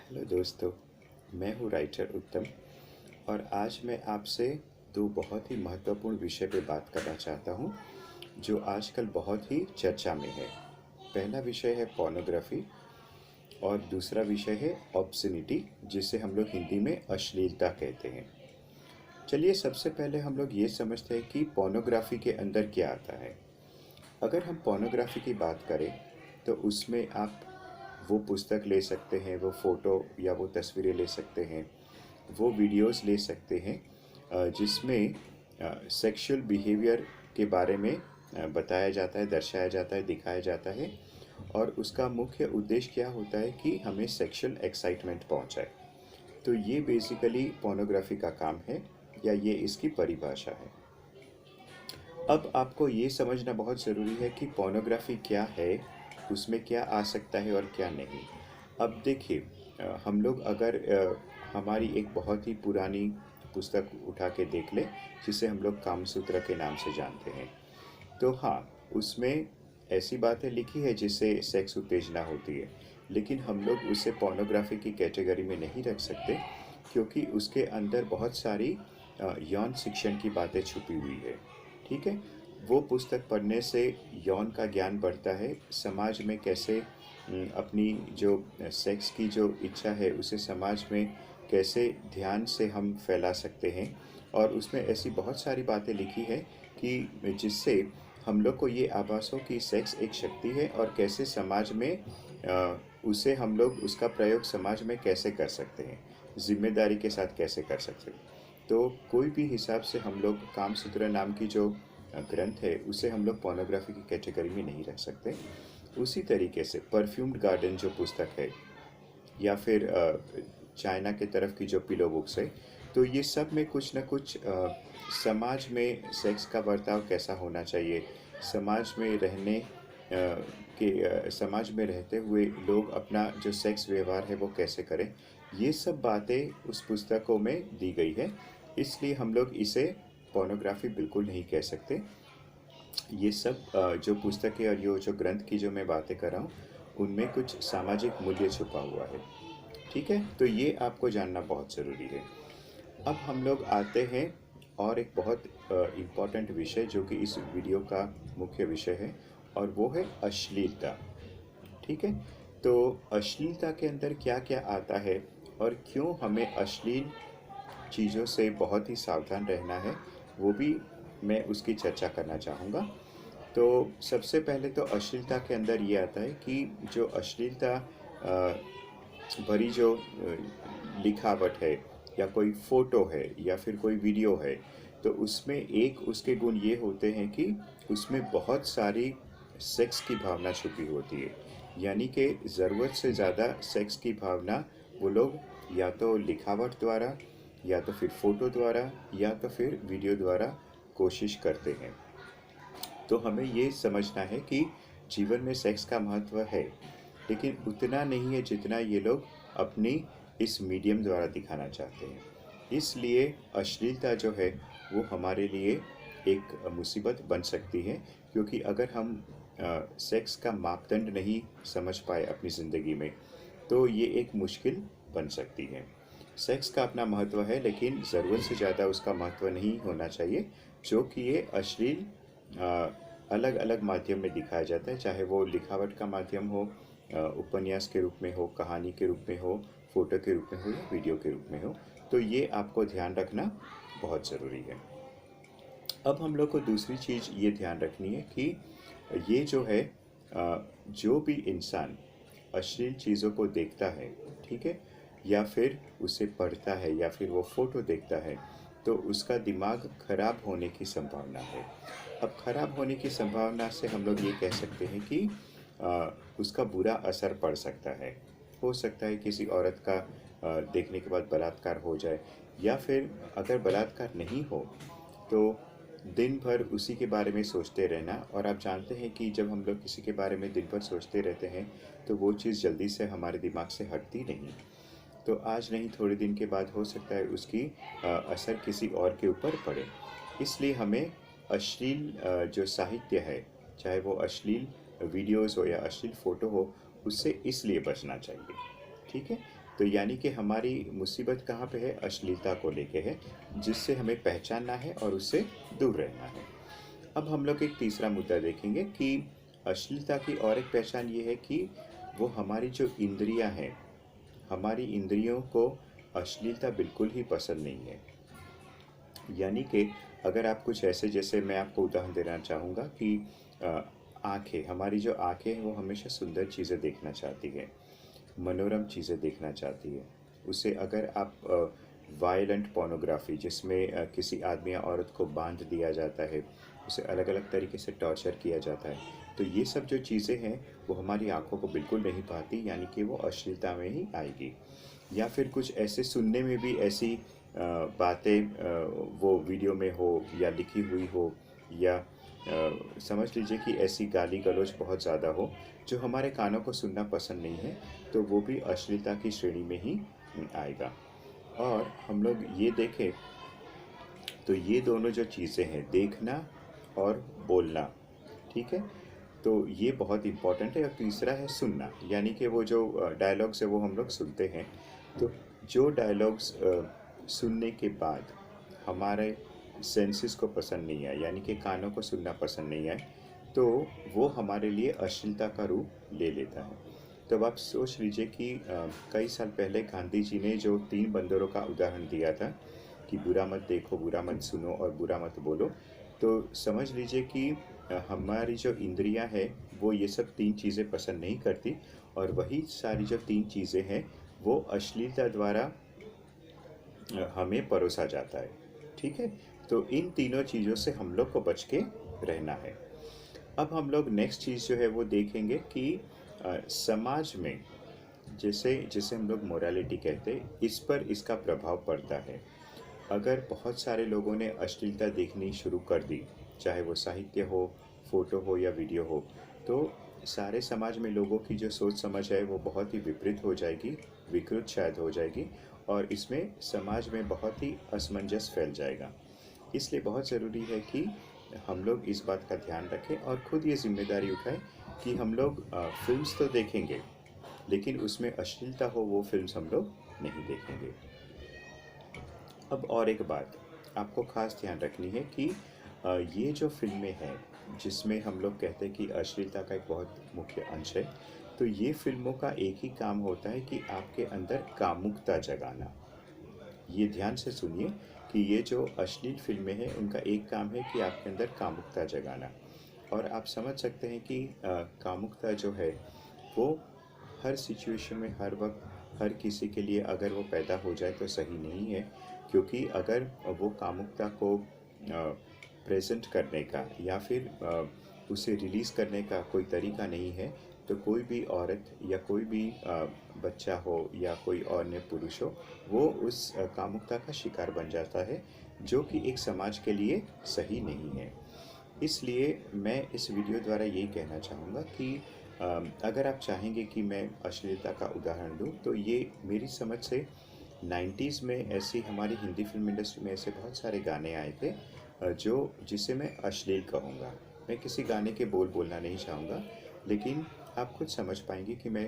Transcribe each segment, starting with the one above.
Hello दोस्तों, मैं हूँ राइटर उत्तम और आज मैं आपसे दो बहुत ही महत्वपूर्ण विषय पे बात करना चाहता हूँ जो आजकल बहुत ही चर्चा में है। पहला विषय है पोर्नोग्राफी और दूसरा विषय है ऑब्सनिटी, जिसे हम लोग हिंदी में अश्लीलता कहते हैं। चलिए सबसे पहले हम लोग ये समझते हैं कि पोर्नोग्राफी के अंदर क्या आता है। अगर हम पोर्नोग्राफी की बात करें तो उसमें आप वो पुस्तक ले सकते हैं, वो फ़ोटो या वो तस्वीरें ले सकते हैं, वो वीडियोस ले सकते हैं जिसमें सेक्सुअल बिहेवियर के बारे में बताया जाता है, दर्शाया जाता है, दिखाया जाता है। और उसका मुख्य उद्देश्य क्या होता है कि हमें सेक्सुअल एक्साइटमेंट पहुंचाए। तो ये बेसिकली पोर्नोग्राफी का काम है या ये इसकी परिभाषा है। अब आपको ये समझना बहुत ज़रूरी है कि पोर्नोग्राफी क्या है, उसमें क्या आ सकता है और क्या नहीं। अब देखिए, हम लोग अगर हमारी एक बहुत ही पुरानी पुस्तक उठा के देख लें जिसे हम लोग कामसूत्र के नाम से जानते हैं, तो हाँ, उसमें ऐसी बातें लिखी है जिससे सेक्स उत्तेजना होती है, लेकिन हम लोग उसे पोर्नोग्राफी की कैटेगरी में नहीं रख सकते क्योंकि उसके अंदर बहुत सारी यौन शिक्षण की बातें छुपी हुई है। ठीक है, वो पुस्तक पढ़ने से यौन का ज्ञान बढ़ता है, समाज में कैसे अपनी जो सेक्स की जो इच्छा है उसे समाज में कैसे ध्यान से हम फैला सकते हैं। और उसमें ऐसी बहुत सारी बातें लिखी है कि जिससे हम लोग को ये आभास हो कि सेक्स एक शक्ति है और कैसे समाज में उसे हम लोग उसका प्रयोग समाज में कैसे कर सकते हैं, जिम्मेदारी के साथ कैसे कर सकते हैं। तो कोई भी हिसाब से हम लोग कामसूत्र नाम की जो ग्रंथ है उसे हम लोग पोर्नोग्राफी की कैटेगरी में नहीं रख सकते। उसी तरीके से परफ्यूम्ड गार्डन जो पुस्तक है या फिर चाइना के तरफ की जो पिलो बुक्स है, तो ये सब में कुछ ना कुछ समाज में सेक्स का बर्ताव कैसा होना चाहिए, समाज में रहने समाज में रहते हुए लोग अपना जो सेक्स व्यवहार है वो कैसे करें, ये सब बातें उस पुस्तकों में दी गई है। इसलिए हम लोग इसे पोर्नोग्राफी बिल्कुल नहीं कह सकते। ये सब जो पुस्तकें और ये जो ग्रंथ की जो मैं बातें कर रहा हूँ उनमें कुछ सामाजिक मूल्य छुपा हुआ है। ठीक है, तो ये आपको जानना बहुत ज़रूरी है। अब हम लोग आते हैं और एक बहुत इम्पॉर्टेंट विषय जो कि इस वीडियो का मुख्य विषय है, और वो है अश्लीलता। ठीक है, तो अश्लीलता के अंदर क्या क्या आता है और क्यों हमें अश्लील चीज़ों से बहुत ही सावधान रहना है, वो भी मैं उसकी चर्चा करना चाहूँगा। तो सबसे पहले तो अश्लीलता के अंदर ये आता है कि जो अश्लीलता भरी जो लिखावट है या कोई फ़ोटो है या फिर कोई वीडियो है, तो उसमें एक उसके गुण ये होते हैं कि उसमें बहुत सारी सेक्स की भावना छुपी होती है। यानी कि ज़रूरत से ज़्यादा सेक्स की भावना वो लोग या तो लिखावट द्वारा या तो फिर फ़ोटो द्वारा या तो फिर वीडियो द्वारा कोशिश करते हैं। तो हमें ये समझना है कि जीवन में सेक्स का महत्व है, लेकिन उतना नहीं है जितना ये लोग अपनी इस मीडियम द्वारा दिखाना चाहते हैं। इसलिए अश्लीलता जो है वो हमारे लिए एक मुसीबत बन सकती है, क्योंकि अगर हम सेक्स का मापदंड नहीं समझ पाए अपनी ज़िंदगी में तो ये एक मुश्किल बन सकती है। सेक्स का अपना महत्व है, लेकिन ज़रूरत से ज़्यादा उसका महत्व नहीं होना चाहिए, जो कि ये अश्लील अलग अलग माध्यम में दिखाया जाता है, चाहे वो लिखावट का माध्यम हो, उपन्यास के रूप में हो, कहानी के रूप में हो, फोटो के रूप में हो या वीडियो के रूप में हो। तो ये आपको ध्यान रखना बहुत ज़रूरी है। अब हम लोग को दूसरी चीज़ ये ध्यान रखनी है कि ये जो है जो भी इंसान अश्लील चीज़ों को देखता है, ठीक है, या फिर उसे पढ़ता है या फिर वो फ़ोटो देखता है, तो उसका दिमाग खराब होने की संभावना है। अब खराब होने की संभावना से हम लोग ये कह सकते हैं कि उसका बुरा असर पड़ सकता है। हो सकता है किसी औरत का देखने के बाद बलात्कार हो जाए, या फिर अगर बलात्कार नहीं हो तो दिन भर उसी के बारे में सोचते रहना। और आप जानते हैं कि जब हम लोग किसी के बारे में दिन भर सोचते रहते हैं तो वो चीज़ जल्दी से हमारे दिमाग से हटती नहीं। तो आज नहीं थोड़े दिन के बाद हो सकता है उसकी असर किसी और के ऊपर पड़े। इसलिए हमें अश्लील जो साहित्य है, चाहे वो अश्लील वीडियोस हो या अश्लील फ़ोटो हो, उससे इसलिए बचना चाहिए। ठीक है, तो यानी कि हमारी मुसीबत कहाँ पे है? अश्लीलता को लेके है, जिससे हमें पहचानना है और उससे दूर रहना है। अब हम लोग एक तीसरा मुद्दा देखेंगे कि अश्लीलता की और एक पहचान ये है कि वो हमारी जो इंद्रियां हैं, हमारी इंद्रियों को अश्लीलता बिल्कुल ही पसंद नहीं है। यानी कि अगर आप कुछ ऐसे, जैसे मैं आपको उदाहरण देना चाहूँगा कि आँखें, हमारी जो आँखें हैं वो हमेशा सुंदर चीज़ें देखना चाहती है, मनोरम चीज़ें देखना चाहती है। उसे अगर आप वायलेंट पोर्नोग्राफी, जिसमें किसी आदमी या औरत को बांध दिया जाता है, उसे अलग अलग तरीके से टॉर्चर किया जाता है, तो ये सब जो चीज़ें हैं वो हमारी आंखों को बिल्कुल नहीं भाती, यानी कि वो अश्लीलता में ही आएगी। या फिर कुछ ऐसे सुनने में भी ऐसी बातें वो वीडियो में हो या लिखी हुई हो, या समझ लीजिए कि ऐसी गाली गलौज बहुत ज़्यादा हो जो हमारे कानों को सुनना पसंद नहीं है, तो वो भी अश्लीलता की श्रेणी में ही आएगा। और हम लोग ये देखें तो ये दोनों जो चीज़ें हैं, देखना और बोलना, ठीक है, तो ये बहुत इम्पॉर्टेंट है। और तीसरा है सुनना, यानी कि वो जो डायलॉग्स है वो हम लोग सुनते हैं, तो जो डायलॉग्स सुनने के बाद हमारे सेंसेस को पसंद नहीं आए, यानी कि कानों को सुनना पसंद नहीं आए, तो वो हमारे लिए अश्लीलता का रूप ले लेता है। तो अब आप सोच लीजिए कि कई साल पहले गांधी जी ने जो 3 बंदरों का उदाहरण दिया था कि बुरा मत देखो, बुरा मत सुनो और बुरा मत बोलो, तो समझ लीजिए कि हमारी जो इंद्रियां हैं वो ये सब 3 चीज़ें पसंद नहीं करती, और वही सारी जो 3 चीज़ें हैं वो अश्लीलता द्वारा हमें परोसा जाता है, ठीक है। तो इन तीनों चीज़ों से हम लोग को बच के रहना है। अब हम लोग नेक्स्ट चीज़ जो है वो देखेंगे कि समाज में जैसे जैसे हम लोग मोरालिटी कहते हैं, इस पर इसका प्रभाव पड़ता है। अगर बहुत सारे लोगों ने अश्लीलता देखनी शुरू कर दी, चाहे वो साहित्य हो, फोटो हो या वीडियो हो, तो सारे समाज में लोगों की जो सोच समझ है वो बहुत ही विपरीत हो जाएगी, विकृत शायद हो जाएगी, और इसमें समाज में बहुत ही असमंजस फैल जाएगा। इसलिए बहुत ज़रूरी है कि हम लोग इस बात का ध्यान रखें और ख़ुद ये जिम्मेदारी उठाएं कि हम लोग फिल्म्स तो देखेंगे, लेकिन उसमें अश्लीलता हो वो फिल्म्स हम लोग नहीं देखेंगे। अब और एक बात आपको ख़ास ध्यान रखनी है कि ये जो फिल्में हैं जिसमें हम लोग कहते हैं कि अश्लीलता का एक बहुत मुख्य अंश है, तो ये फिल्मों का एक ही काम होता है कि आपके अंदर कामुकता जगाना। ये ध्यान से सुनिए कि ये जो अश्लील फिल्में हैं उनका एक काम है कि आपके अंदर कामुकता जगाना। और आप समझ सकते हैं कि कामुकता जो है वो हर सिचुएशन में, हर वक्त, हर किसी के लिए अगर वो पैदा हो जाए तो सही नहीं है, क्योंकि अगर वो कामुकता को प्रेजेंट करने का या फिर उसे रिलीज़ करने का कोई तरीका नहीं है, तो कोई भी औरत या कोई भी बच्चा हो या कोई अन्य पुरुष हो, वो उस कामुकता का शिकार बन जाता है, जो कि एक समाज के लिए सही नहीं है। इसलिए मैं इस वीडियो द्वारा यही कहना चाहूँगा कि अगर आप चाहेंगे कि मैं अश्लीलता का उदाहरण दूँ, तो ये मेरी समझ से 90s में ऐसी हमारी हिंदी फिल्म इंडस्ट्री में ऐसे बहुत सारे गाने आए थे जिसे मैं अश्लील कहूँगा। मैं किसी गाने के बोल बोलना नहीं चाहूँगा, लेकिन आप खुद समझ पाएंगे कि मैं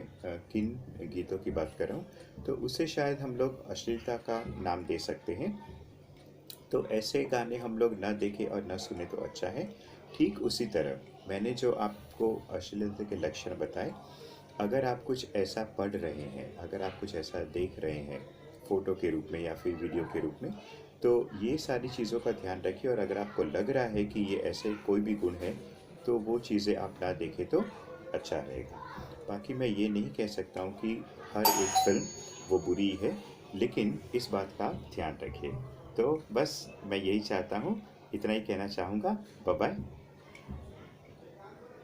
किन गीतों की बात कर रहा हूँ, तो उसे शायद हम लोग अश्लीलता का नाम दे सकते हैं। तो ऐसे गाने हम लोग ना देखें और ना सुने तो अच्छा है। ठीक उसी तरह मैंने जो आपको अश्लीलता के लक्षण बताए, अगर आप कुछ ऐसा पढ़ रहे हैं, अगर आप कुछ ऐसा देख रहे हैं फ़ोटो के रूप में या फिर वीडियो के रूप में, तो ये सारी चीज़ों का ध्यान रखिए। और अगर आपको लग रहा है कि ये ऐसे कोई भी गुण है, तो वो चीज़ें आप ना देखें तो अच्छा रहेगा। बाकी मैं ये नहीं कह सकता हूँ कि हर एक फ़िल्म वो बुरी है, लेकिन इस बात का ध्यान रखिए। तो बस मैं यही चाहता हूँ, इतना ही कहना चाहूँगा। Bye bye.